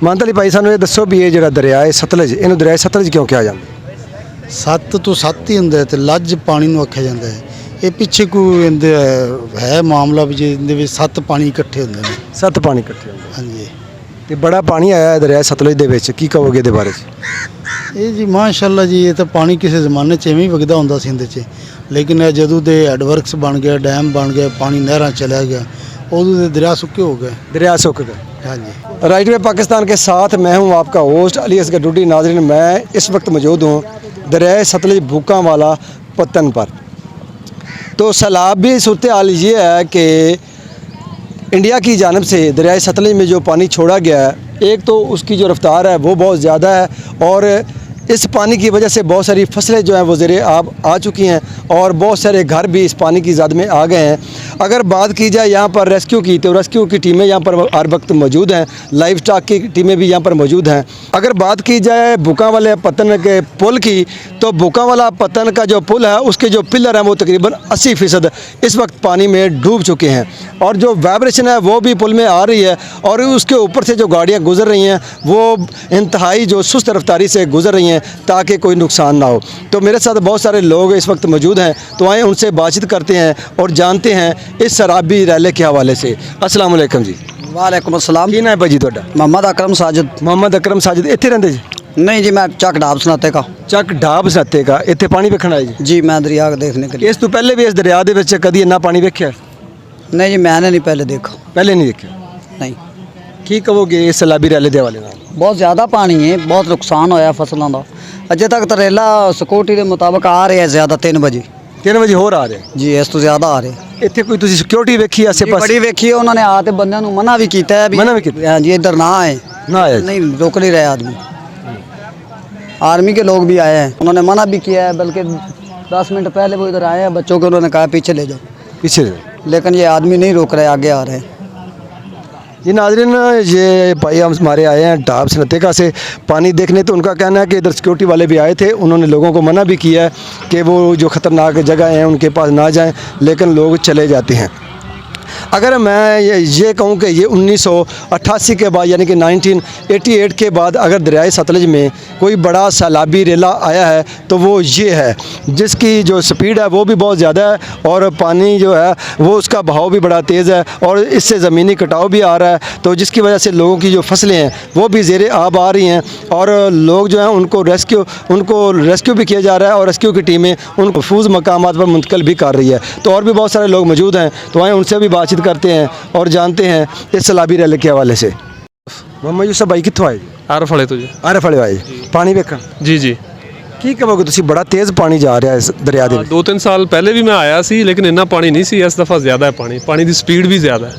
ਮਾਨਤ ਅਲੀ ਭਾਈ ਸਾਨੂੰ ਇਹ ਦੱਸੋ ਵੀ ਇਹ ਜਿਹੜਾ ਦਰਿਆ ਹੈ ਸਤਲੁਜ, ਇਹਨੂੰ ਦਰਿਆ ਸਤਲੁਜ ਕਿਉਂ ਕਿਹਾ ਜਾਂਦਾ? 7 ਤੋਂ 7 ਹੀ ਹੁੰਦਾ ਤੇ ਲੱਜ ਪਾਣੀ ਨੂੰ ਆਖਿਆ ਜਾਂਦਾ ਹੈ। ਇਹ ਪਿੱਛੇ ਕੋਈ ਇਹਦੇ ਹੈ ਮਾਮਲਾ ਵੀ ਜਿਹਦੇ ਵਿੱਚ 7 ਪਾਣੀ ਇਕੱਠੇ ਹੁੰਦੇ ਨੇ। 7 ਪਾਣੀ ਇਕੱਠੇ ਹੁੰਦੇ ਹਾਂਜੀ, ਤੇ ਬੜਾ ਪਾਣੀ ਆਇਆ ਹੈ ਦਰਿਆ ਸਤਲੁਜ ਦੇ ਵਿੱਚ, ਕੀ ਕਹੋਗੇ ਇਹਦੇ ਬਾਰੇ 'ਚ? ਇਹ ਜੀ ਮਾਸ਼ਾਅੱਲਾ ਜੀ, ਇਹ ਤਾਂ ਪਾਣੀ ਕਿਸੇ ਜ਼ਮਾਨੇ 'ਚ ਐਵੇਂ ਹੀ ਵਗਦਾ ਹੁੰਦਾ ਸੀ ਇਹਦੇ 'ਚ, ਲੇਕਿਨ ਇਹ ਜਦੋਂ ਦੇ ਐਡਵਰਕਸ ਬਣ ਗਿਆ, ਡੈਮ ਬਣ ਗਿਆ, ਪਾਣੀ ਨਹਿਰਾਂ ਚਲਾ ਗਿਆ, उधर से दरिया सूखे हो गए, दरिया सूख गए। हाँ जी। राइट वे पाकिस्तान के साथ मैं हूं आपका होस्ट अली असगर डूडी। नाज़रीन, मैं इस वक्त मौजूद हूं दरिया सतलुज भूकांवाला पत्तन पर। तो सैलाबी सूरत हाल ये है कि इंडिया की जानब से दरिया सतलुज में जो पानी छोड़ा गया है, एक तो उसकी जो रफ्तार है वो बहुत ज़्यादा है और इस पानी की वजह से बहुत सारी फसलें जो हैं वो ज़ेरे आब आ चुकी हैं और बहुत सारे घर भी इस पानी की ज़द में आ गए हैं। अगर बात की जाए यहाँ पर रेस्क्यू की, तो रेस्क्यू की टीमें यहाँ पर हर वक्त मौजूद हैं, लाइव स्टॉक की टीमें भी यहाँ पर मौजूद हैं। अगर बात की जाए भूकांवाला पत्तन के पुल की, तो भूकांवाला पत्तन का जो पुल है उसके जो पिलर हैं वो तकरीबन 80% इस वक्त पानी में डूब चुके हैं और जो वाइब्रेशन है वो भी पुल में आ रही है और उसके ऊपर से जो गाड़ियाँ गुजर रही हैं वो इंतहाई जो सुस्त रफ्तारी से गुजर रही हैं ताकि कोई नुकसान ना हो। तो मेरे साथ बहुत सारे लोग इस वक्त मौजूद हैं, तो आए उनसे बातचीत करते हैं और जानते हैं इस शराबी रैले के हवाले से। अस्सलाम वालेकुम जी। वालेकुम अस्सलाम। की नाम है भाजी तुहाडा? मोहम्मद अकरम साजिद। मोहम्मद अकरम साजिद इत्थे रहिंदे जी? नहीं जी, मैं चक ढाब सनाते का। ਚੱਕ ਢਾਬ ਸਨਾਤੇ का इत्थे पानी वेखण आए जी? जी, मैं दरिया को देखने के लिए। इस तो पहले भी इस दरिया दे विच कदी इन्ना पानी वेख्या? नहीं जी, मैंने नहीं पहले देखा। पहले नहीं देखा। नहीं। की कहोगे इस सैलाबी रैले दे हवाले नाल? बहुत ज़्यादा पानी है, बहुत नुकसान होया फसलों का। अजे तक तो रेला सिक्योरिटी के मुताबिक आ रहा है ज़्यादा 3 बजे। 3 वजे होर आ रहे जी, इस तो ज़्यादा आ रहे। ਇੱਥੇ ਕੋਈ ਤੁਸੀਂ ਸਿਕਿਉਰਿਟੀ ਵੇਖੀ ਆਸੇ जी, ਪਾਸੇ? बड़ी वेखी है, उन्होंने आते बंदे नूं मना भी किया है। मना भी कीता? हाँ जी, इधर ना आए। ना आया जी। नहीं, रोक नहीं रहे आदमी। आर्मी के लोग भी आए हैं, उन्होंने मना भी किया है, बल्कि 10 मिनट पहले वो इधर आए हैं, बच्चों को उन्होंने कहा पीछे ले जाओ, पीछे। लेकिन ये आदमी नहीं रोक रहे, आगे आ रहे हैं। ये नाज़रीन, ये भाई हम हमारे आए हैं ढाब सनतेका से पानी देखने। तो उनका कहना है कि इधर सिक्योरिटी वाले भी आए थे, उन्होंने लोगों को मना भी किया है कि वो जो ख़तरनाक जगह हैं उनके पास ना जाएं, लेकिन लोग चले जाते हैं। अगर मैं ये कहूँ कि ये 1988 के बाद यानी कि 1988 के बाद अगर दरियाए सतलुज में कोई बड़ा सैलाबी रेला आया है तो वो ये है, जिसकी जो स्पीड है वो भी बहुत ज़्यादा है और पानी जो है वो उसका बहाव भी बड़ा तेज़ है और इससे ज़मीनी कटाव भी आ रहा है, तो जिसकी वजह से लोगों की जो फसलें हैं वो भी ज़ेरे आब आ रही हैं और लोग जो हैं उनको रेस्क्यू भी किया जा रहा है और रेस्क्यू की टीमें उन महफूज मकामात पर मुंतकिल भी कर रही है। तो और भी बहुत सारे लोग मौजूद हैं, तो आए उनसे भी बातचीत करते हैं और जानते हैं इस सैलाबी रैले के हवाले से। मोहम्मद यूसुफ भाई कित्थों आए? आरफ वाले तो जी। आरफ वाले आए पानी वेखण? जी जी। की कहोगे तुसी, बड़ा तेज़ पानी जा रहा है इस दरिया दे? 2-3 साल पहले भी मैं आया सी, लेकिन इन्ना पानी नहीं सी। इस दफ़ा ज़्यादा है पानी की स्पीड भी ज़्यादा है।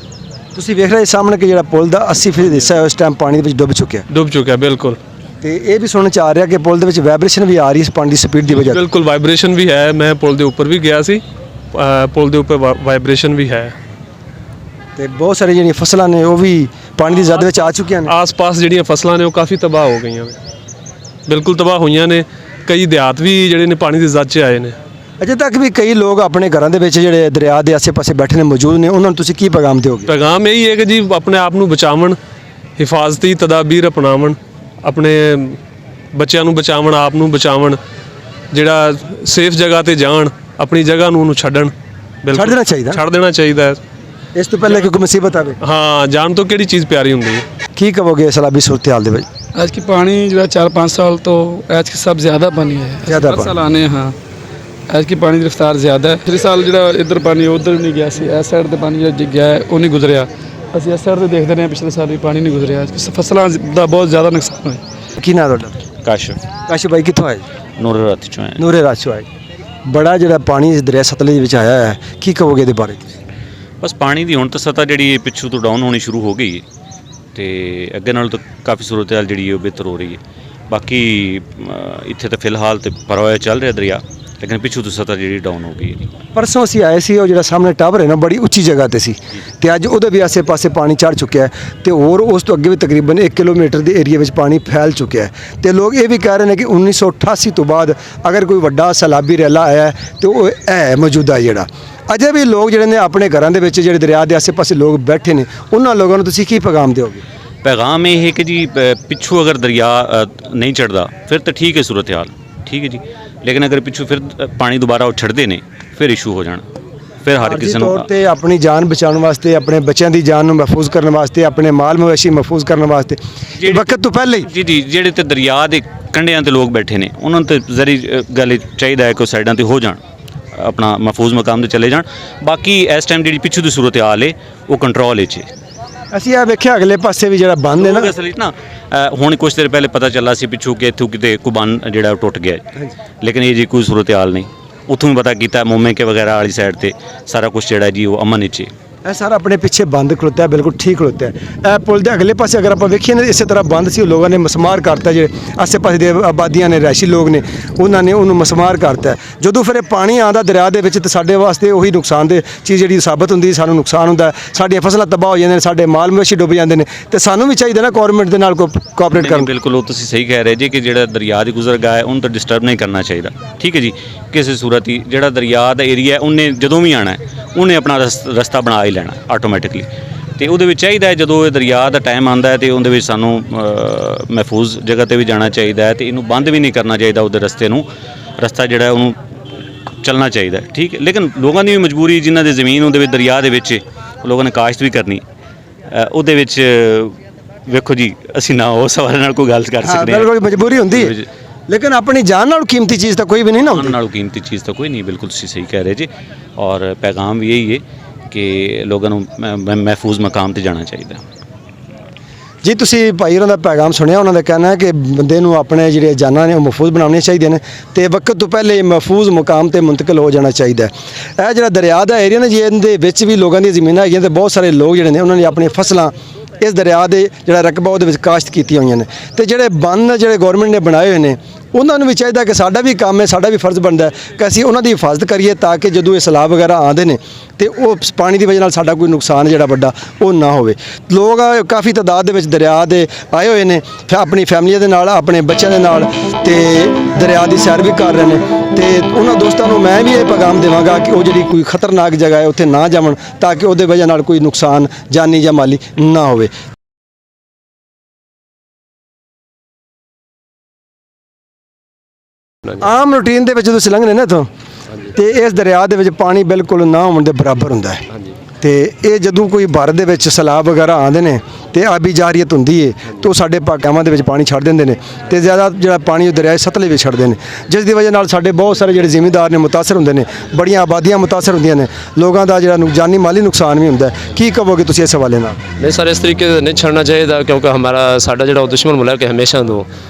ਤੁਸੀਂ ਵੇਖ ਰਹੇ ਸਾਹਮਣੇ ਕਿ ਜਿਹੜਾ ਪੁਲ ਦਾ 80% ਹਿੱਸਾ ਹੈ ਉਸ ਟਾਈਮ ਪਾਣੀ ਦੇ ਵਿੱਚ ਡੁੱਬ ਚੁੱਕਿਆ। डूब चुका है बिल्कुल। ਤੇ ਇਹ ਵੀ ਸੁਣਨ ਚ ਆ ਰਿਹਾ ਕਿ ਪੁਲ ਦੇ ਵਿੱਚ ਵਾਈਬ੍ਰੇਸ਼ਨ ਵੀ ਆ ਰਹੀ ਹੈ ਇਸ ਪਾਣੀ ਦੀ ਸਪੀਡ ਦੀ ਵਜ੍ਹਾ ਤੋਂ। बिल्कुल वाइब्रेशन भी है। मैं पुल के ऊपर भी गया सी, पुल के ऊपर वाइब्रेशन भी है। ਤੇ ਬਹੁਤ ਸਾਰੀ ਜਿਹੜੀਆਂ ਫਸਲਾਂ ਨੇ ਉਹ ਵੀ ਪਾਣੀ ਦੀ ਜ਼ਦ ਵਿੱਚ ਆ ਚੁੱਕੀਆਂ ਨੇ। आस पास ਜਿਹੜੀਆਂ ਫਸਲਾਂ ਨੇ ਉਹ ਕਾਫੀ ਤਬਾਹ ਹੋ ਗਈਆਂ ਨੇ, ਬਿਲਕੁਲ ਤਬਾਹ ਹੋਈਆਂ ਨੇ। ਕਈ ਦਿਹਾਤ ਵੀ ਜਿਹੜੇ ਨੇ ਪਾਣੀ ਦੀ ਜ਼ਦ 'ਚ ਆਏ ਨੇ। ਅਜੇ ਤੱਕ ਵੀ ਕਈ ਲੋਕ ਆਪਣੇ ਘਰਾਂ ਦੇ ਵਿੱਚ ਜਿਹੜੇ ਦਰਿਆ ਦੇ ਆਸੇ-ਪਾਸੇ ਬੈਠੇ ਨੇ ਮੌਜੂਦ ਨੇ, ਉਹਨਾਂ ਨੂੰ ਤੁਸੀਂ ਕੀ ਪੈਗਾਮ ਦਿਓਗੇ? ਪੈਗਾਮ ਇਹੀ ਹੈ ਕਿ ਜੀ ਆਪਣੇ ਆਪ ਨੂੰ ਬਚਾਵਣ, ਹਿਫਾਜ਼ਤੀ ਤਦਾਬੀਰ ਅਪਣਾਵਣ, ਆਪਣੇ ਬੱਚਿਆਂ ਨੂੰ ਬਚਾਵਣ, ਆਪ ਨੂੰ ਬਚਾਵਣ, ਜਿਹੜਾ ਸੇਫ ਜਗ੍ਹਾ ਤੇ ਜਾਣ, ਆਪਣੀ ਜਗ੍ਹਾ ਨੂੰ ਉਹਨੂੰ ਛੱਡਣ। ਛੱਡ ਦੇਣਾ ਚਾਹੀਦਾ। ਛੱਡ ਦੇਣਾ ਚਾਹੀਦਾ ਹੈ। ਇਸ ਤੋਂ ਪਹਿਲੇ ਕਿ ਕੋਈ ਮੁਸੀਬਤ ਆਵੇ। ਹਾਂ, ਜਾਨ ਤੋਂ ਕਿਹੜੀ ਚੀਜ਼ ਪਿਆਰੀ ਹੁੰਦੀ ਹੈ। ਕੀ ਕਹੋਗੇ ਸੈਲਾਬੀ सूरत हाल ਦੇ ਵਿੱਚ? आज की पानी जो है 4-5 साल तो आज के सब ज़्यादा पानी है। ज़्यादा हर पानी। साल आने हाँ, आज की पानी की रफ्तार ज़्यादा है। पिछले साल जो इधर पानी उधर नहीं गया सी, इस साइड से पानी जो गया है वो नहीं गुजरिया। ਅਸੀਂ इस साइड से देखते रहे पिछले साल भी पानी नहीं गुजरिया। फसलों का बहुत ज़्यादा नुकसान होया। ਕੀ ਨਾਂ ਤੁਹਾਡਾ? ਕਾਸ਼ਫ ਕਾਸ਼ਿਫ ਭਾਈ ਕਿੱਥੋਂ ਆਏ? ਨੂਰ ਰਾਤ ਚੋਂ ਹੈ। ਨੂਰੇ ਰਾਜੋ ਆਏ। ਬੜਾ ਜਿਹੜਾ ਪਾਣੀ ਇਸ ਦਰਿਆ ਸਤਲੁਜ ਵਿੱਚ ਆਇਆ ਹੈ, ਕੀ ਕਹੋਗੇ ਇਹਦੇ ਬਾਰੇ? ਬਸ ਪਾਣੀ ਦੀ ਹੁਣ ਤਾਂ ਸਤ੍ਹਾ ਜਿਹੜੀ ਹੈ ਪਿੱਛੋਂ ਤੋਂ ਡਾਊਨ ਹੋਣੀ ਸ਼ੁਰੂ ਹੋ ਗਈ ਹੈ ਤੇ ਅੱਗੇ ਨਾਲੋਂ ਤਾਂ ਕਾਫੀ ਸੂਰਤ ਹਾਲ ਜਿਹੜੀ ਹੈ ਉਹ ਬਿਹਤਰ ਹੋ ਰਹੀ ਹੈ। ਬਾਕੀ ਇੱਥੇ ਤਾਂ ਫਿਲਹਾਲ ਤੇ ਪਰਵਾਹ ਚੱਲ ਰਿਹਾ ਦਰਿਆ, ਲੇਕਿਨ ਪਿੱਛੋਂ ਤੋਂ ਸਤ੍ਹਾ ਜਿਹੜੀ ਡਾਊਨ ਹੋ ਗਈ ਹੈ। ਪਰਸੋਂ ਅਸੀਂ ਆਏ ਸੀ, ਉਹ ਜਿਹੜਾ ਸਾਹਮਣੇ ਟਾਵਰ ਹੈ ਨਾ ਬੜੀ ਉੱਚੀ ਜਗ੍ਹਾ ਤੇ ਸੀ ਤੇ ਅੱਜ ਉਹਦੇ ਵੀ ਆਸੇ-ਪਾਸੇ ਪਾਣੀ ਚੜ ਚੁੱਕਿਆ ਹੈ ਤੇ ਹੋਰ ਉਸ ਤੋਂ ਅੱਗੇ ਵੀ ਤਕਰੀਬਨ 1 ਕਿਲੋਮੀਟਰ ਦੇ ਏਰੀਆ ਵਿੱਚ ਪਾਣੀ ਫੈਲ ਚੁੱਕਿਆ ਹੈ ਤੇ ਲੋਕ ਇਹ ਵੀ ਕਹਿ ਰਹੇ ਨੇ ਕਿ 1988 ਤੋਂ ਬਾਅਦ ਅਗਰ ਕੋਈ ਵੱਡਾ ਸੈਲਾਬੀ ਰੈਲਾ ਆਇਆ ਹੈ ਤੇ ਉਹ ਹੈ ਮੌਜੂਦਾ ਜਿਹੜਾ। ਅਜੇ ਵੀ ਲੋਕ ਜਿਹੜੇ ਨੇ ਆਪਣੇ ਘਰਾਂ ਦੇ ਵਿੱਚ ਜਿਹੜੇ ਦਰਿਆ ਦੇ ਆਸੇ-ਪਾਸੇ ਲੋਕ ਬੈਠੇ ਨੇ, ਉਹਨਾਂ ਲੋਕਾਂ ਨੂੰ ਤੁਸੀਂ ਕੀ ਪੈਗਾਮ ਦਿਓਗੇ? ਪੈਗਾਮ ਇਹ ਹੈ ਕਿ ਜੀ ਪਿੱਛੋਂ ਅਗਰ ਦਰਿਆ ਨਹੀਂ ਚੜਦਾ ਫਿਰ ਤਾਂ ਠੀਕ ਹੈ ਸੂਰਤ ਹਾਲ, ਠੀਕ ਹੈ ਜੀ, ਲੇਕਿਨ ਅਗਰ ਪਿੱਛੋਂ ਫਿਰ ਪਾਣੀ ਦੁਬਾਰਾ ਉਹ ਛੱਡਦੇ ਨੇ ਫਿਰ ਇਸ਼ੂ ਹੋ ਜਾਣਾ, ਫਿਰ ਹਰ ਆਰਜ਼ੀ ਕਿਸੇ ਨੂੰ ਤੌਰ ਤੇ ਆਪਣੀ ਜਾਨ ਬਚਾਉਣ ਵਾਸਤੇ, ਆਪਣੇ ਬੱਚਿਆਂ ਦੀ ਜਾਨ ਨੂੰ ਮਹਿਫੂਜ਼ ਕਰਨ ਵਾਸਤੇ, ਆਪਣੇ ਮਾਲ ਮਵੇਸ਼ੀ ਮਹਿਫੂਜ਼ ਕਰਨ ਵਾਸਤੇ ਵਕਤ ਤੋਂ ਪਹਿਲੇ ਹੀ ਜੀ ਜਿਹੜੇ ਤੇ ਦਰਿਆ ਦੇ ਕੰਢਿਆਂ ਤੇ ਲੋਕ ਬੈਠੇ ਨੇ ਉਹਨਾਂ ਨੂੰ ਤੇ ਜ਼ਰੀ ਗੱਲ ਚਾਹੀਦਾ ਹੈ ਕਿ ਉਹ ਸਾਈਡਾਂ ਤੇ ਹੋ ਜਾਣ, ਆਪਣਾ ਮਹਿਫੂਜ਼ ਮਕਾਮ ਤੇ ਚਲੇ ਜਾਣ। ਬਾਕੀ ਇਸ ਟਾਈਮ ਜਿਹੜੀ ਪਿੱਛੋਂ ਦੀ ਸੂਰਤ ਹਾਲ ਹੈ ਉਹ ਕੰਟਰੋਲ ਵਿੱਚ ਹੈ। ਅਸੀਂ ਇਹ ਵੇਖਿਆ ਅਗਲੇ ਪਾਸੇ ਵੀ ਜਿਹੜਾ ਬੰਦ ਹੈ ਨਾ, ਅਸਲ ਵਿੱਚ ਨਾ ਹੁਣ ਕੁਝ ਦੇਰ ਪਹਿਲੇ ਪਤਾ ਚੱਲਾ ਸੀ ਪਿੱਛੋਂ ਕਿ ਇੱਥੋਂ ਕਿਤੇ ਕੋਈ ਬੰਨ ਜਿਹੜਾ ਉਹ ਟੁੱਟ ਗਿਆ ਹੈ। ਲੇਕਿਨ ਇਹ ਜੀ ਕੋਈ ਸੂਰਤ ਹਾਲ ਨਹੀਂ, ਉੱਥੋਂ ਵੀ ਪਤਾ ਕੀਤਾ ਮੋਮੇ ਕੇ ਵਗੈਰਾ ਵਾਲੀ ਸਾਈਡ ਤੇ ਸਾਰਾ ਕੁਝ ਜਿਹੜਾ ਜੀ ਉਹ ਅਮਨ ਵਿੱਚ ਹੈ। ਇਹ ਸਾਰਾ ਆਪਣੇ ਪਿੱਛੇ ਬੰਦ ਖਲੋਤਾ ਹੈ, ਬਿਲਕੁਲ ਠੀਕ ਖਲੋਤਾ ਹੈ। ਇਹ ਪੁਲ ਦੇ ਅਗਲੇ ਪਾਸੇ ਅਗਰ ਆਪਾਂ ਵੇਖੀਏ ਨਾ ਇਸੇ ਤਰ੍ਹਾਂ ਬੰਦ ਸੀ, ਉਹ ਲੋਕਾਂ ਨੇ ਮਸਮਾਰ ਕਰਤਾ, ਜਿਹੜੇ ਆਸੇ ਪਾਸੇ ਦੇ ਆਬਾਦੀਆਂ ਨੇ, ਰਿਹਾਇਸ਼ੀ ਲੋਕ ਨੇ, ਉਹਨਾਂ ਨੇ ਉਹਨੂੰ ਮਸਮਾਰ ਕਰਤਾ। ਜਦੋਂ ਫਿਰ ਇਹ ਪਾਣੀ ਆਉਂਦਾ ਦਰਿਆ ਦੇ ਵਿੱਚ ਤੇ ਸਾਡੇ ਵਾਸਤੇ ਉਹੀ ਨੁਕਸਾਨ ਦੇ ਚੀਜ਼ ਜਿਹੜੀ ਸਾਬਤ ਹੁੰਦੀ, ਸਾਨੂੰ ਨੁਕਸਾਨ ਹੁੰਦਾ, ਸਾਡੀਆਂ ਫਸਲਾਂ ਤਬਾਹ ਹੋ ਜਾਂਦੀਆਂ ਨੇ, ਸਾਡੇ ਮਾਲ ਮਵੇਸ਼ੀ ਡੁੱਬ ਜਾਂਦੇ ਨੇ, ਤੇ ਸਾਨੂੰ ਵੀ ਚਾਹੀਦਾ ਨਾ ਗੌਰਮੈਂਟ ਦੇ ਨਾਲ ਕੋਆਪਰੇਟ ਕਰਨ। ਬਿਲਕੁਲ ਉਹ ਤੁਸੀਂ ਸਹੀ ਕਹਿ ਰਹੇ ਜੀ ਕਿ ਜਿਹੜਾ ਦਰਿਆ ਦੀ ਗੁਜ਼ਰਗਾ ਹੈ ਉਹਨੂੰ ਤਾਂ ਡਿਸਟਰਬ ਨਹੀਂ ਕਰਨਾ ਚਾਹੀਦਾ, ਠੀਕ ਹੈ ਜੀ। ਕਿਸੇ ਸੂਰਤ ਹੀ ਜਿਹੜਾ ਦਰਿਆ ਦਾ ਏਰੀਆ ਉਹਨੇ ਜਦੋਂ ਵੀ ਆਉਣਾ ਉਹਨੇ ਆਪਣਾ ਰਸਤਾ ਬਣਾ ਹੀ ਲੈਣਾ ਆਟੋਮੈਟਿਕਲੀ, ਤੇ ਉਹਦੇ ਵਿੱਚ ਚਾਹੀਦਾ ਹੈ ਜਦੋਂ ਇਹ ਦਰਿਆ ਦਾ ਟਾਈਮ ਆਉਂਦਾ ਹੈ ਤੇ ਉਹਦੇ ਵਿੱਚ ਸਾਨੂੰ ਮਹਿਫੂਜ਼ ਜਗ੍ਹਾ ਤੇ ਵੀ ਜਾਣਾ ਚਾਹੀਦਾ ਹੈ, ਤੇ ਇਹਨੂੰ ਬੰਦ ਵੀ ਨਹੀਂ ਕਰਨਾ ਚਾਹੀਦਾ, ਉਹਦੇ ਰਸਤੇ ਨੂੰ, ਰਸਤਾ ਜਿਹੜਾ ਉਹਨੂੰ ਚੱਲਣਾ ਚਾਹੀਦਾ, ਠੀਕ ਹੈ। ਲੇਕਿਨ ਲੋਕਾਂ ਦੀ ਵੀ ਮਜਬੂਰੀ, ਜਿਨ੍ਹਾਂ ਦੀ ਜ਼ਮੀਨ ਉਹਦੇ ਵਿੱਚ ਦਰਿਆ ਦੇ ਵਿੱਚ ਲੋਕਾਂ ਨੇ ਕਾਸ਼ਤ ਵੀ ਕਰਨੀ, ਉਹਦੇ ਵਿੱਚ ਵੇਖੋ ਜੀ ਅਸੀਂ ਨਾ ਉਸ ਸਵਾਲ ਨਾਲ ਕੋਈ ਗੱਲ ਕਰ ਸਕਦੇ ਹਾਂ, ਬਿਲਕੁਲ ਮਜਬੂਰੀ ਹੁੰਦੀ ਹੈ, ਲੇਕਿਨ ਆਪਣੀ ਜਾਨ ਨਾਲ ਕੀਮਤੀ ਚੀਜ਼ ਤਾਂ ਕੋਈ ਵੀ ਨਹੀਂ ਨਾ ਹੁੰਦੀ। ਨਾਲੋਂ ਕੀਮਤੀ ਚੀਜ਼ ਤਾਂ ਕੋਈ ਨਹੀਂ, ਬਿਲਕੁਲ ਤੁਸੀਂ ਸਹੀ ਕਹਿ ਰਹੇ ਜੀ। ਔਰ ਪੈਗਾਮ ਵੀ ਇਹੀ ਹੈ ਕਿ ਲੋਕਾਂ ਨੂੰ ਮਹਿਫੂਜ਼ ਮਕਾਮ ਤੇ ਜਾਣਾ ਚਾਹੀਦਾ। ਜੀ ਤੁਸੀਂ ਭਾਈ ਉਹਨਾਂ ਦਾ ਪੈਗਾਮ ਸੁਣਿਆ, ਉਹਨਾਂ ਦਾ ਕਹਿਣਾ ਹੈ ਕਿ ਬੰਦੇ ਨੂੰ ਆਪਣੇ ਜਿਹੜੇ ਜਾਨਾਂ ਨੇ ਉਹ ਮਹਿਫੂਜ਼ ਬਣਾਉਣੀਆਂ ਚਾਹੀਦੀਆਂ ਨੇ, ਤੇ ਵਕਤ ਤੋਂ ਪਹਿਲੇ ਮਹਿਫੂਜ਼ ਮੁਕਾਮ ਤੇ ਮੁੰਤਕਿਲ ਹੋ ਜਾਣਾ ਚਾਹੀਦਾ ਹੈ। ਇਹ ਜਿਹੜਾ ਦਰਿਆ ਦਾ ਏਰੀਆ ਨਾ ਜੀ, ਇਹਦੇ ਵਿੱਚ ਵੀ ਲੋਕਾਂ ਦੀਆਂ ਜ਼ਮੀਨਾਂ ਹੈਗੀਆਂ, ਤੇ ਬਹੁਤ ਸਾਰੇ ਲੋਕ ਜਿਹੜੇ ਨੇ ਉਹਨਾਂ ਨੇ ਆਪਣੀਆਂ ਫਸਲਾਂ ਇਸ ਦਰਿਆ ਦੇ ਜਿਹੜਾ ਰਕਬਾ ਉਹਦੇ ਵਿੱਚ ਕਾਸ਼ਤ ਕੀਤੀਆਂ ਹੋਈਆਂ ਨੇ, ਤੇ ਜਿਹੜੇ ਬੰਨ ਜਿਹੜੇ ਗੌਰਮੈਂਟ ਨੇ ਬਣਾਏ ਹੋਏ ਨੇ ਉਹਨਾਂ ਨੂੰ ਵੀ ਚਾਹੀਦਾ ਕਿ ਸਾਡਾ ਵੀ ਕੰਮ ਹੈ, ਸਾਡਾ ਵੀ ਫਰਜ਼ ਬਣਦਾ ਹੈ ਕਿ ਅਸੀਂ ਉਹਨਾਂ ਦੀ ਹਿਫਾਜ਼ਤ ਕਰੀਏ, ਤਾਂ ਕਿ ਜਦੋਂ ਇਹ ਸੈਲਾਬ ਵਗੈਰਾ ਆਉਂਦੇ ਨੇ ਤੇ ਉਹ ਪਾਣੀ ਦੀ ਵਜ੍ਹਾ ਨਾਲ ਸਾਡਾ ਕੋਈ ਨੁਕਸਾਨ ਜਿਹੜਾ ਵੱਡਾ ਉਹ ਨਾ ਹੋਵੇ। ਲੋਕ ਕਾਫੀ ਤਾਦਾਦ ਦੇ ਵਿੱਚ ਦਰਿਆ ਦੇ ਆਏ ਹੋਏ ਨੇ, ਆਪਣੀ ਫੈਮਲੀਆਂ ਦੇ ਨਾਲ, ਆਪਣੇ ਬੱਚਿਆਂ ਦੇ ਨਾਲ, ਤੇ ਦਰਿਆ ਦੀ ਸੈਰ ਵੀ ਕਰ ਰਹੇ ਨੇ, ਤੇ ਉਹਨਾਂ ਦੋਸਤਾਂ ਨੂੰ ਮੈਂ ਵੀ ਇਹ ਪੈਗਾਮ ਦੇਵਾਂਗਾ ਕਿ ਉਹ ਜਿਹੜੀ ਕੋਈ ਖਤਰਨਾਕ ਜਗ੍ਹਾ ਹੈ ਉੱਥੇ ਨਾ ਜਾਵਣ, ਤਾਂ ਕਿ ਉਹਦੇ ਵਜ੍ਹਾ ਨਾਲ ਕੋਈ ਨੁਕਸਾਨ ਜਾਨੀ ਜਾਂ ਮਾਲੀ ਨਾ ਹੋਵੇ। ਆਮ ਰੂਟੀਨ ਦੇ ਵਿੱਚ ਜਦੋਂ ਤੁਸੀਂ ਲੰਘਦੇ ਨਾ ਇੱਥੋਂ, ਤੇ ਇਸ ਦਰਿਆ ਦੇ ਵਿੱਚ ਪਾਣੀ ਬਿਲਕੁਲ ਨਾ ਹੋਣ ਦੇ ਬਰਾਬਰ ਹੁੰਦਾ ਹੈ, ਤੇ ਇਹ ਜਦੋਂ ਕੋਈ ਭਾਰਤ ਦੇ ਵਿੱਚ ਸੈਲਾਬ ਵਗੈਰਾ ਆਉਂਦੇ ਨੇ ਤੇ ਆਬੀ ਜਾਰੀਅਤ ਹੁੰਦੀ ਹੈ, ਤਾਂ ਸਾਡੇ ਪਾਗਾਵਾਂ ਦੇ ਵਿੱਚ ਪਾਣੀ ਛੱਡ ਦਿੰਦੇ ਨੇ, ਤੇ ਜ਼ਿਆਦਾ ਜਿਹੜਾ ਪਾਣੀ ਉਹ ਦਰਿਆ ਸਤਲੁਜ ਵਿੱਚ ਛੱਡਦੇ ਨੇ, ਜਿਸ ਦੀ ਵਜ੍ਹਾ ਨਾਲ ਸਾਡੇ ਬਹੁਤ ਸਾਰੇ ਜਿਹੜੇ ਜ਼ਿਮੀਂਦਾਰ ਨੇ ਮੁਤਾਸਰ ਹੁੰਦੇ ਨੇ, ਬੜੀਆਂ ਆਬਾਦੀਆਂ ਮੁਤਾਸਰ ਹੁੰਦੀਆਂ ਨੇ, ਲੋਕਾਂ ਦਾ ਜਿਹੜਾ ਜਾਨੀ ਮਾਲੀ ਨੁਕਸਾਨ ਵੀ ਹੁੰਦਾ ਹੈ। ਕੀ ਕਹੋਗੇ ਤੁਸੀਂ ਇਸ ਹਵਾਲੇ ਨਾਲ? ਨਹੀਂ ਸਰ, ਇਸ ਤਰੀਕੇ ਨਹੀਂ ਛੱਡਣਾ ਚਾਹੀਦਾ, ਕਿਉਂਕਿ ਸਾਡਾ ਜਿਹੜਾ ਉਹ ਦੁਸ਼ਮਣ ਮੁਲਕ ਹੈ ਹਮੇਸ਼ਾ ਤੋਂ,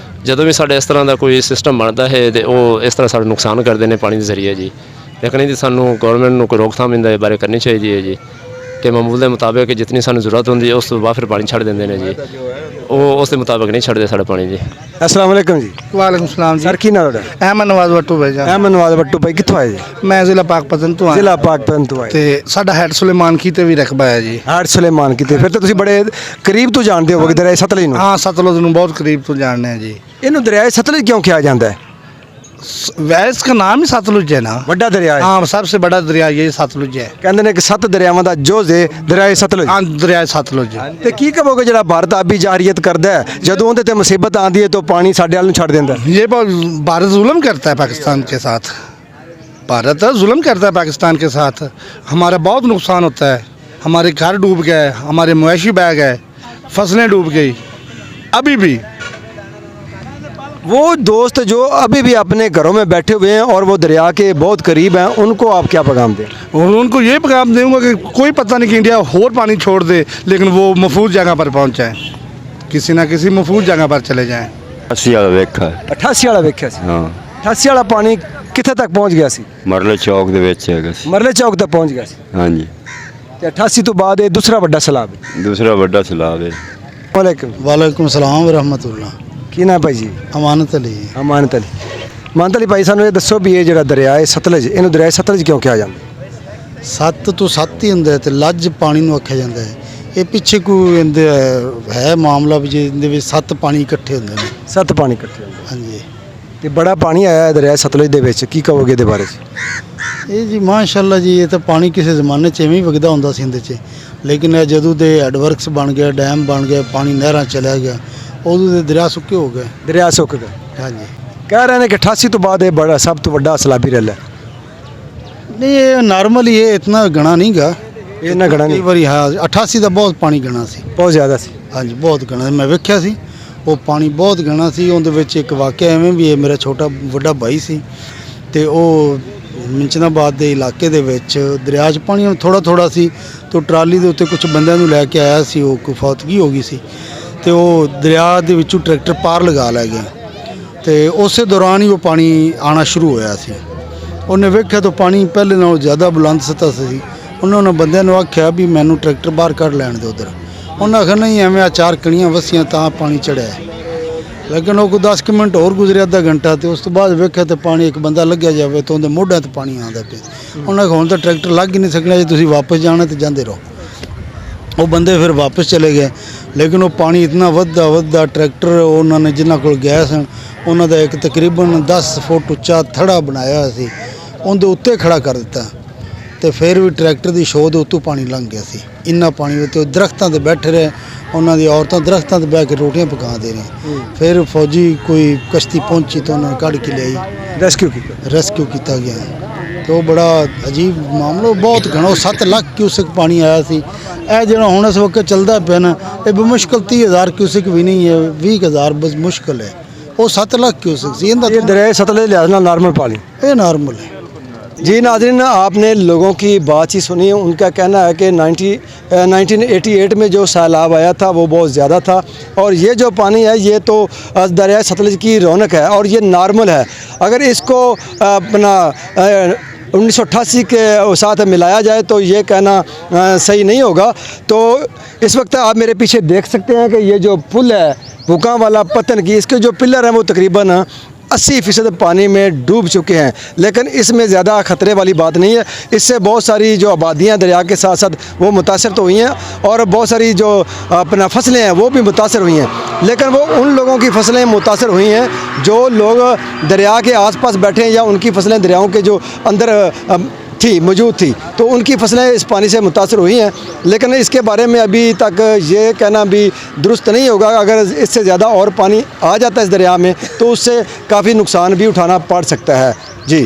ਜਦੋਂ ਵੀ ਸਾਡੇ ਇਸ ਤਰ੍ਹਾਂ ਦਾ ਕੋਈ ਸਿਸਟਮ ਬਣਦਾ ਹੈ ਤੇ ਉਹ ਇਸ ਤਰ੍ਹਾਂ ਸਾਡਾ ਨੁਕਸਾਨ ਕਰਦੇ ਨੇ ਪਾਣੀ ਦੇ ਜ਼ਰੀਏ ਜੀ। ਲੇਕਿਨ ਇਹਦੀ ਸਾਨੂੰ ਗੌਰਮੈਂਟ ਨੂੰ ਕੋਈ ਰੋਕਥਾਮ ਇਹਦੇ ਬਾਰੇ ਕਰਨੀ ਚਾਹੀਦੀ ਹੈ ਜੀ, ਕਿ ਮਾਮੂਲ ਦੇ ਮੁਤਾਬਿਕ ਜਿੰਨੀ ਸਾਨੂੰ ਜ਼ਰੂਰਤ ਹੁੰਦੀ ਹੈ ਉਸ ਤੋਂ ਬਾਅਦ ਫਿਰ ਪਾਣੀ ਛੱਡ ਦਿੰਦੇ ਨੇ ਜੀ, ਉਹ ਉਸ ਦੇ ਮੁਤਾਬਿਕ ਨਹੀਂ ਛੱਡਦੇ ਸਾਡਾ ਪਾਣੀ ਜੀ। अस्सलाम वालेकुम जी। वालेकुम सलाम जी। सर की नाम है? अहमद नवाज भट्टू भाई जान। अहमद नवाज भट्टू भाई कितों आए जी? मैं ਜ਼ਿਲ੍ਹਾ ਪਾਕਪਤਨ ਤੋਂ ਆਇਆ। ਜ਼ਿਲ੍ਹਾ ਪਾਕਪਤਨ ਤੋਂ ਆਏ ਤੇ ਸਾਡਾ ਹੈਡ ਸੁਲੇਮਾਨ ਕੀ ਤੇ ਵੀ ਰਕਬਾ ਹੈ ਜੀ। ਹਾਰਟ ਸੁਲੇਮਾਨ ਕੀਤੇ, ਫਿਰ ਤਾਂ ਤੁਸੀਂ ਬੜੇ ਕਰੀਬ ਤੋਂ ਜਾਣਦੇ ਹੋਵੋਗੇ ਦਰਿਆ ਸਤਲੁਜ ਨੂੰ। ਹਾਂ, ਸਤਲੁਜ ਨੂੰ ਬਹੁਤ ਕਰੀਬ ਤੋਂ ਜਾਣਦੇ ਆ ਜੀ। ਇਹਨੂੰ ਦਰਿਆ ਸਤਲੁਜ ਕਿਉਂ ਕਿਹਾ ਜਾਂਦਾ ਹੈ? वैसे इसका नाम ही सतलुज है ना। ਵੱਡਾ ਦਰਿਆ ਹੈ। हाँ, सबसे बड़ा दरिया ये सतलुज है। ਕਹਿੰਦੇ ਨੇ ਕਿ 7 ਦਰਿਆਵਾਂ ਦਾ ਜੋਜ਼ ਹੈ ਦਰਿਆ ਸਤਲੁਜ। हाँ, दरिया सतलुज। ਤੇ ਕੀ ਕਹੋਗੇ ਜਿਹੜਾ ਭਾਰਤ ਆਬੀ ਜਾਰੀਅਤ ਕਰਦਾ ਹੈ, ਜਦੋਂ ਉਹਦੇ ਤੇ ਮੁਸੀਬਤ ਆਉਂਦੀ ਹੈ ਤਾਂ ਪਾਣੀ ਸਾਡੇ ਵੱਲ ਨੂੰ ਛੱਡ ਦਿੰਦਾ ਹੈ? ये भारत जुल्म करता है पाकिस्तान के साथ। भारत जुल्म करता है पाकिस्तान के साथ। हमारा बहुत नुकसान होता है, हमारे घर डूब गए, हमारे मवेशी बह गए, फसलें डूब गई। अभी भी वो दोस्त जो अभी भी अपने घरों में बैठे हुए हैं और वो दरिया के बहुत करीब हैं, उनको आप क्या पैगाम दें? और उनको ये पैगाम दूंगा कि कोई पता नहीं कि इंडिया और पानी छोड़ दे, लेकिन वो महफूज जगह पर पहुँच जाए, किसी ना किसी महफूज जगह पर चले जाएं। 80 ਵਾਲਾ ਵੇਖਾ 88 ਵਾਲਾ ਵੇਖਿਆ ਸੀ। ਹਾਂ 88 ਵਾਲਾ ਪਾਣੀ ਕਿੱਥੇ ਤੱਕ ਪਹੁੰਚ ਗਿਆ ਸੀ? ਮਰਲੇ ਚੌਕ ਦੇ ਵਿੱਚ ਹੈਗਾ ਸੀ। ਮਰਲੇ ਚੌਕ ਤੱਕ ਪਹੁੰਚ ਗਿਆ ਸੀ, ਹਾਂਜੀ, ਤੇ 88 ਤੋਂ ਬਾਅਦ ਇਹ ਦੂਸਰਾ ਵੱਡਾ ਸੈਲਾਬ ਹੈ। ਦੂਸਰਾ ਵੱਡਾ ਸੈਲਾਬ ਹੈ। ਵਾਲੇਕੁਮ वालेकुम सलाम व रहमतुल्लाह। ਕੀ ਨਾਮ ਭਾਈ ਜੀ? अमानत अली। ਅਮਾਨਤ ਅਲੀ। ਅਮਾਨਤ ਅਲੀ ਭਾਈ, ਸਾਨੂੰ ਇਹ ਦੱਸੋ ਵੀ ਇਹ ਜਿਹੜਾ ਦਰਿਆ ਹੈ ਸਤਲੁਜ, ਇਹਨੂੰ ਦਰਿਆ ਸਤਲੁਜ ਕਿਉਂ ਕਿਹਾ ਜਾਂਦਾ? 7 ਤੋਂ 7 ਹੀ ਹੁੰਦਾ ਤੇ ਲੱਜ ਪਾਣੀ ਨੂੰ ਆਖਿਆ ਜਾਂਦਾ ਹੈ। ਇਹ ਪਿੱਛੇ ਕੋਈ ਇਹਦੇ ਹੈ ਮਾਮਲਾ ਵੀ ਜਿਹਦੇ ਵਿੱਚ 7 ਪਾਣੀ ਇਕੱਠੇ ਹੁੰਦੇ ਨੇ। 7 ਪਾਣੀ ਇਕੱਠੇ ਹੁੰਦੇ। ਹਾਂਜੀ, ਤੇ ਬੜਾ ਪਾਣੀ ਆਇਆ ਹੈ ਦਰਿਆ ਸਤਲੁਜ ਦੇ ਵਿੱਚ, ਕੀ ਕਹੋਗੇ ਇਹਦੇ ਬਾਰੇ 'ਚ? ਇਹ ਜੀ ਮਾਸ਼ਾਅੱਲਾ ਜੀ, ਇਹ ਤਾਂ ਪਾਣੀ ਕਿਸੇ ਜ਼ਮਾਨੇ 'ਚ ਐਵੇਂ ਹੀ ਵਗਦਾ ਹੁੰਦਾ ਸੀ ਇਹਦੇ 'ਚ, ਲੇਕਿਨ ਇਹ ਜਦੋਂ ਦੇ ਐਡਵਰਕਸ ਬਣ ਗਿਆ, ਡੈਮ ਬਣ ਗਿਆ, ਪਾਣੀ ਨਹਿਰਾਂ ਚਲਿਆ ਗਿਆ, ਉਦੋਂ ਦੇ ਦਰਿਆ ਸੁੱਕੇ ਹੋ ਗਏ। ਦਰਿਆ ਸੁੱਕ ਗਿਆ। ਹਾਂਜੀ, ਕਹਿ ਰਹੇ ਨੇ ਕਿ 88 ਤੋਂ ਬਾਅਦ ਇਹ ਬੜਾ ਸਭ ਤੋਂ ਵੱਡਾ ਸੈਲਾਬੀ ਰੈਲਾ ਹੈ। ਨਹੀਂ ਇਹ ਨਾਰਮਲ ਹੀ ਹੈ, ਇਤਨਾ ਗਣਾ ਨਹੀਂ ਗਾ। ਇਹ ਨਾ ਗਣਾ ਕਈ ਨਹੀਂ, ਵਾਰੀ ਹਾਂ 88 ਦਾ ਬਹੁਤ ਪਾਣੀ ਗਣਾ ਸੀ। ਬਹੁਤ ਜ਼ਿਆਦਾ ਸੀ। ਹਾਂਜੀ, ਬਹੁਤ ਗਣਾ, ਮੈਂ ਵੇਖਿਆ ਸੀ ਉਹ ਪਾਣੀ ਬਹੁਤ ਗਣਾ ਸੀ। ਉਹਦੇ ਵਿੱਚ ਇੱਕ ਵਾਕਿਆ ਐਵੇਂ ਵੀ ਹੈ, ਮੇਰਾ ਵੱਡਾ ਭਾਈ ਸੀ ਤੇ ਉਹ ਮਿੰਚਨਾਬਾਦ ਦੇ ਇਲਾਕੇ ਦੇ ਵਿੱਚ ਦਰਿਆ 'ਚ ਪਾਣੀ ਹੁਣ ਥੋੜਾ ਸੀ, ਤੇ ਟਰਾਲੀ ਦੇ ਉੱਤੇ ਕੁਝ ਬੰਦਿਆਂ ਨੂੰ ਲੈ ਕੇ ਆਇਆ ਸੀ, ਉਹ ਕੋਈ ਫੌਤਗੀ ਹੋ ਗਈ ਸੀ ਤੇ ਉਹ ਦਰਿਆ ਦੇ ਵਿੱਚੋਂ ਟਰੈਕਟਰ ਪਾਰ ਲਗਾ ਲੈ ਗਿਆ ਤੇ ਉਸੇ ਦੌਰਾਨ ਹੀ ਉਹ ਪਾਣੀ ਆਣਾ ਸ਼ੁਰੂ ਹੋਇਆ ਸੀ। ਉਹਨੇ ਵੇਖਿਆ ਤਾਂ ਪਾਣੀ ਪਹਿਲੇ ਨਾਲੋਂ ਜ਼ਿਆਦਾ ਬੁਲੰਦ ਸਤਹ ਸੀ। ਉਹਨਾਂ ਬੰਦਿਆਂ ਨੂੰ ਆਖਿਆ ਵੀ ਮੈਨੂੰ ਟਰੈਕਟਰ ਬਾਹਰ ਕੱਢ ਲੈਣ ਦਿਓ ਉੱਧਰ। ਉਹਨਾਂ ਆਖਿਆ ਨਹੀਂ, ਐਵੇਂ ਆ 4 ਕਣੀਆਂ ਵਸੀਆਂ ਤਾਂ ਪਾਣੀ ਚੜਿਆ। ਲੇਕਿਨ ਉਹ ਕੋਈ 10 ਕੁ ਮਿੰਟ ਹੋਰ ਗੁਜ਼ਰਿਆ, ਅੱਧਾ ਘੰਟਾ, ਤੇ ਉਸ ਤੋਂ ਬਾਅਦ ਵੇਖਿਆ ਤੇ ਪਾਣੀ ਇੱਕ ਬੰਦਾ ਲੱਗਿਆ ਜਾਵੇ ਤਾਂ ਉਹਦੇ ਮੋਢਿਆਂ ਤੇ ਪਾਣੀ ਆਉਂਦਾ ਪਿਆ। ਉਹਨਾਂ ਆਖਿਆ ਹੁਣ ਤਾਂ ਟਰੈਕਟਰ ਲੱਗ ਹੀ ਨਹੀਂ ਸਕਣਾ, ਜੇ ਤੁਸੀਂ ਵਾਪਸ ਜਾਣਾ ਤੇ ਜਾਂਦੇ ਰਹੋ। ਉਹ ਬੰਦੇ ਫਿਰ ਵਾਪਸ ਚਲੇ ਗਏ, ਲੇਕਿਨ ਉਹ ਪਾਣੀ ਇਤਨਾ ਵੱਧਦਾ ਟਰੈਕਟਰ ਉਹਨਾਂ ਨੇ ਜਿਨ੍ਹਾਂ ਕੋਲ ਗਏ ਸਨ, ਉਹਨਾਂ ਦਾ ਇੱਕ ਤਕਰੀਬਨ 10 ਫੁੱਟ ਉੱਚਾ ਥੜਾ ਬਣਾਇਆ ਹੋਇਆ ਸੀ, ਉਹਦੇ ਉੱਤੇ ਖੜਾ ਕਰ ਦਿੱਤਾ ਤੇ ਫਿਰ ਵੀ ਟਰੈਕਟਰ ਦੀ ਸ਼ੋਅ ਦੇ ਉੱਤੋਂ ਪਾਣੀ ਲੰਘ ਗਿਆ ਸੀ। ਇੰਨਾ ਪਾਣੀ ਉੱਤੇ ਦਰਖਤਾਂ 'ਤੇ ਬੈਠੇ ਰਹੇ, ਉਹਨਾਂ ਦੀ ਔਰਤਾਂ ਦਰਖਤਾਂ 'ਤੇ ਬਹਿ ਕੇ ਰੋਟੀਆਂ ਪਕਾਉਂਦੇ ਰਹੇ। ਫਿਰ ਫੌਜੀ ਕੋਈ ਕਸ਼ਤੀ ਪਹੁੰਚੀ ਤਾਂ ਉਹਨਾਂ ਨੇ ਕੱਢ ਕੇ ਲਿਆਈ, ਰੈਸਕਿਊ ਕੀਤਾ ਗਿਆ। ਤੇ ਉਹ ਬੜਾ ਅਜੀਬ ਮਾਮਲਾ, ਬਹੁਤ ਘਣਾ 7 ਲੱਖ ਕਿਊਸਕ ਪਾਣੀ ਆਇਆ ਸੀ। ਇਹ ਜਿਹੜਾ ਹੁਣ ਇਸ ਵਕਤ ਚੱਲਦਾ ਪਿਆ ਨਾ, ਇਹ ਬਮੁਸ਼ਕਿਲ 30,000 ਕਿਊਸਕ ਵੀ ਨਹੀਂ ਹੈ, 20,000 ਬਸ ਮੁਸ਼ਕਿਲ ਹੈ। ਉਹ 7 ਲੱਖ क्यूसेक सी। ये दरिया सतलुज लिहाज ना नॉर्मल पानी, ये नॉर्मल है। जी नाज़रीन, आपने लोगों की बातचीत सुनी। उनका कहना है कि 1988 में जो सैलाब आया था वो बहुत ज़्यादा था, और ये जो पानी है ये तो दरिया सतलुज की रौनक है और ये नॉर्मल है। अगर इसको अपना 1988 के साथ मिलाया जाए तो ये कहना सही नहीं होगा। तो इस वक्त आप मेरे पीछे देख सकते हैं कि ये जो पुल है भूखा वाला पतन की, इसके जो पिलर हैं वो तकरीबन 80% पानी में डूब चुके हैं। लेकिन इसमें ज़्यादा ख़तरे वाली बात नहीं है। इससे बहुत सारी जो आबादियाँ दरिया के साथ साथ वो मुतासर तो हुई हैं, और बहुत सारी जो अपना फसलें हैं वो भी मुतासर हुई हैं। लेकिन वो उन लोगों की फसलें मुतासर हुई हैं जो लोग दरिया के आसपास बैठे हैं, या उनकी फसलें दरियाओं के जो अंदर मौजूद थी, तो उनकी फसलें इस पानी से मुतासर हुई हैं। लेकिन इसके बारे में अभी तक ये कहना भी दुरुस्त नहीं होगा। अगर इससे ज़्यादा और पानी आ जाता है इस दरिया में तो उससे काफ़ी नुकसान भी उठाना पड़ सकता है। जी।